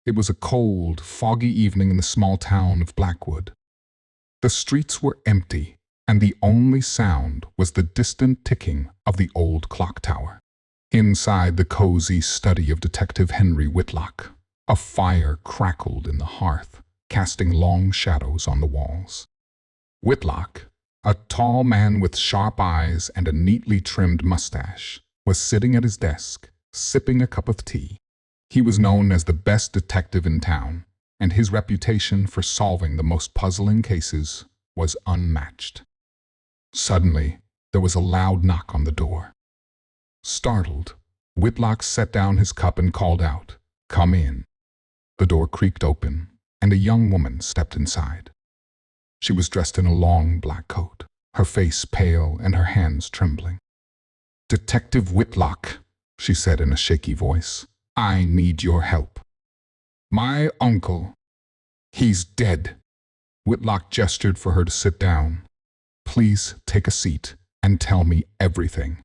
It was a cold, foggy evening in the small town of Blackwood. The streets were empty, and the only sound was the distant ticking of the old clock tower. Inside the cozy study of Detective Henry Whitlock, a fire crackled in the hearth, casting long shadows on the walls. Whitlock, a tall man with sharp eyes and a neatly trimmed mustache, was sitting at his desk, sipping a cup of tea. He was known as the best detective in town, and his reputation for solving the most puzzling cases was unmatched. Suddenly, there was a loud knock on the door. Startled, Whitlock set down his cup and called out, "Come in." The door creaked open, and a young woman stepped inside. She was dressed in a long black coat, her face pale and her hands trembling. "Detective Whitlock," she said in a shaky voice, "I need your help. My uncle, he's dead." Whitlock gestured for her to sit down. "Please take a seat and tell me everything."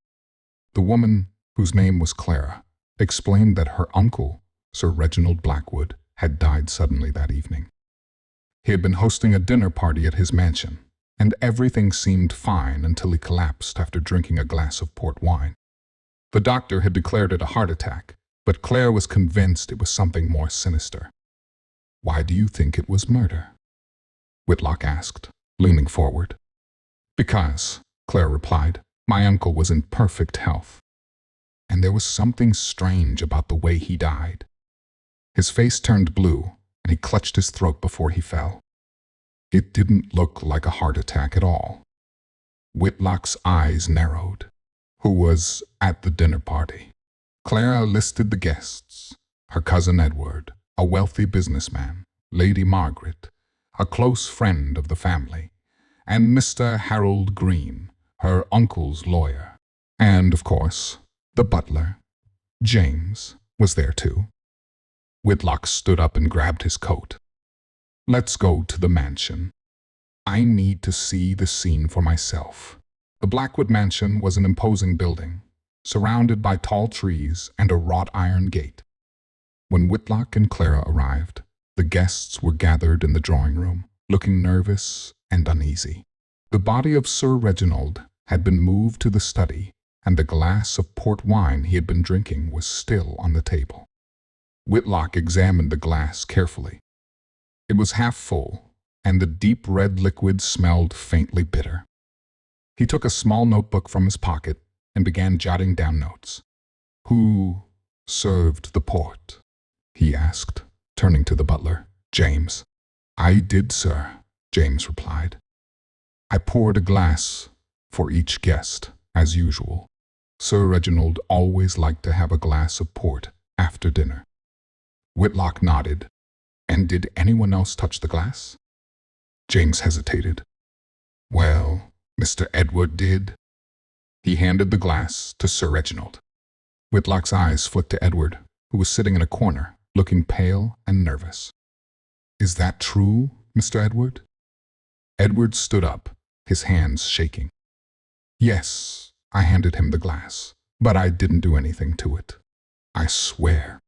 The woman, whose name was Clara, explained that her uncle, Sir Reginald Blackwood, had died suddenly that evening. He had been hosting a dinner party at his mansion, and everything seemed fine until he collapsed after drinking a glass of port wine. The doctor had declared it a heart attack, but Claire was convinced it was something more sinister. "Why do you think it was murder?" Whitlock asked, leaning forward. "Because," Claire replied, "my uncle was in perfect health. And there was something strange about the way he died." His face turned blue, and he clutched his throat before he fell. It didn't look like a heart attack at all. Whitlock's eyes narrowed. "Who was at the dinner party?" Clara listed the guests: her cousin Edward, a wealthy businessman, Lady Margaret, a close friend of the family, and Mr. Harold Green, her uncle's lawyer. And, of course, the butler, James, was there too. Whitlock stood up and grabbed his coat. "Let's go to the mansion. I need to see the scene for myself." The Blackwood mansion was an imposing building, surrounded by tall trees and a wrought iron gate. When Whitlock and Clara arrived, the guests were gathered in the drawing room, looking nervous and uneasy. The body of Sir Reginald had been moved to the study, and the glass of port wine he had been drinking was still on the table. Whitlock examined the glass carefully. It was half full, and the deep red liquid smelled faintly bitter. He took a small notebook from his pocket and began jotting down notes. "Who served the port?" he asked, turning to the butler, James. "I did, sir," James replied. "I poured a glass for each guest, as usual. Sir Reginald always liked to have a glass of port after dinner." Whitlock nodded. "And did anyone else touch the glass?" James hesitated. "Well, Mr. Edward did." He handed the glass to Sir Reginald. Whitlock's eyes flicked to Edward, who was sitting in a corner, looking pale and nervous. "Is that true, Mr. Edward?" Edward stood up, his hands shaking. "Yes, I handed him the glass, but I didn't do anything to it. I swear."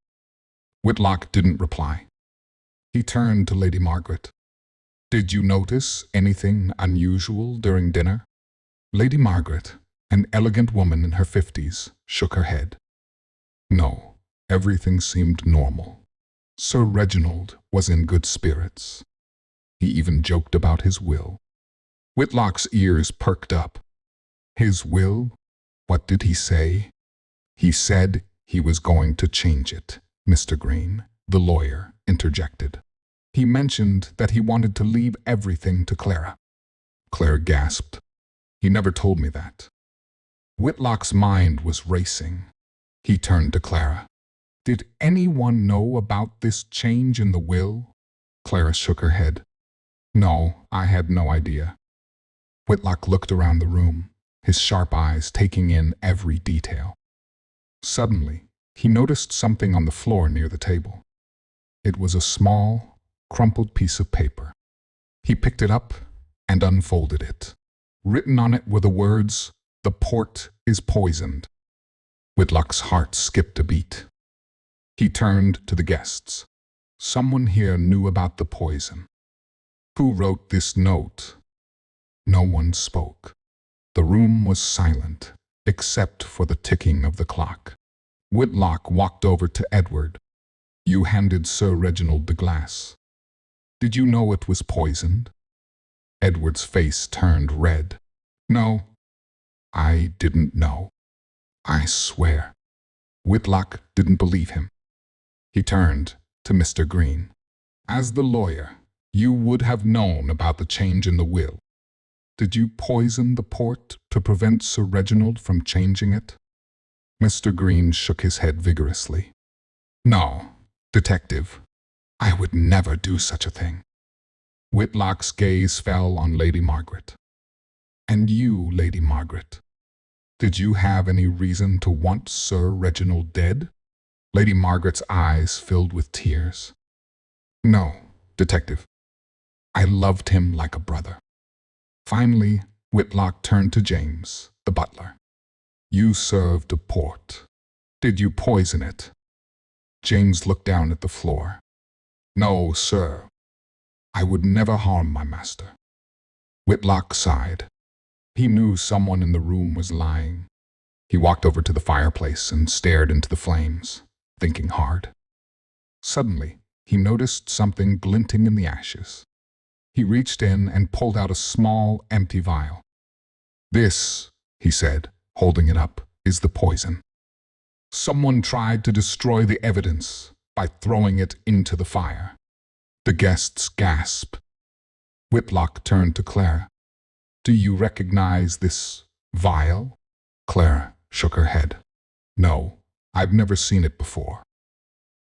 Whitlock didn't reply. He turned to Lady Margaret. "Did you notice anything unusual during dinner?" Lady Margaret, an elegant woman in her 50s, shook her head. "No, everything seemed normal. Sir Reginald was in good spirits. He even joked about his will." Whitlock's ears perked up. "His will? What did he say?" "He said he was going to change it," Mr. Green, the lawyer, interjected. "He mentioned that he wanted to leave everything to Clara." Clara gasped. "He never told me that." Whitlock's mind was racing. He turned to Clara. "Did anyone know about this change in the will?" Clara shook her head. "No, I had no idea." Whitlock looked around the room, his sharp eyes taking in every detail. Suddenly, he noticed something on the floor near the table. It was a small, crumpled piece of paper. He picked it up and unfolded it. Written on it were the words, "The port is poisoned." Whitlock's heart skipped a beat. He turned to the guests. Someone here knew about the poison. Who wrote this note? No one spoke. The room was silent, except for the ticking of the clock. Whitlock walked over to Edward. You handed Sir Reginald the glass. Did you know it was poisoned? Edward's face turned red. No, I didn't know. I swear. Whitlock didn't believe him. He turned to Mr. Green. As the lawyer, you would have known about the change in the will. Did you poison the port to prevent Sir Reginald from changing it? Mr. Green shook his head vigorously. No, detective. I would never do such a thing. Whitlock's gaze fell on Lady Margaret. And you, Lady Margaret, did you have any reason to want Sir Reginald dead? Lady Margaret's eyes filled with tears. No, detective. I loved him like a brother. Finally, Whitlock turned to James, the butler. You served a port. Did you poison it? James looked down at the floor. No, sir. I would never harm my master. Whitlock sighed. He knew someone in the room was lying. He walked over to the fireplace and stared into the flames, thinking hard. Suddenly, he noticed something glinting in the ashes. He reached in and pulled out a small, empty vial. This, he said, holding it up, is the poison. Someone tried to destroy the evidence by throwing it into the fire. The guests gasped. Whitlock turned to Clara. Do you recognize this vial? Clara shook her head. No, I've never seen it before.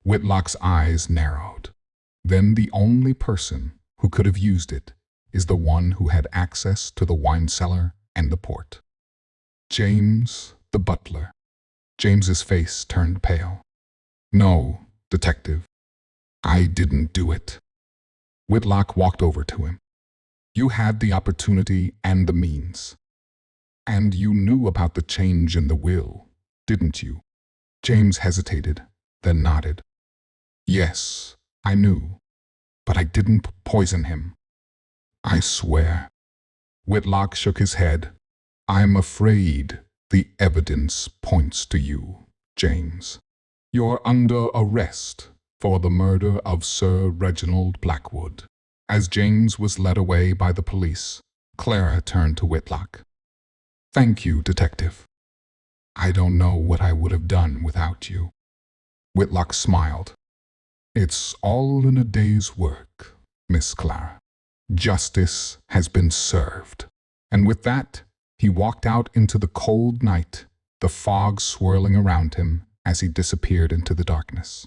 Whitlock's eyes narrowed. Then the only person who could have used it is the one who had access to the wine cellar and the port. James, the butler. James's face turned pale. No, detective, I didn't do it. Whitlock walked over to him. You had the opportunity and the means. And you knew about the change in the will, didn't you? James hesitated, then nodded. Yes, I knew, but I didn't poison him. I swear. Whitlock shook his head. I'm afraid the evidence points to you, James. You're under arrest for the murder of Sir Reginald Blackwood. As James was led away by the police, Clara turned to Whitlock. Thank you, detective. I don't know what I would have done without you. Whitlock smiled. It's all in a day's work, Miss Clara. Justice has been served. And with that, he walked out into the cold night, the fog swirling around him as he disappeared into the darkness.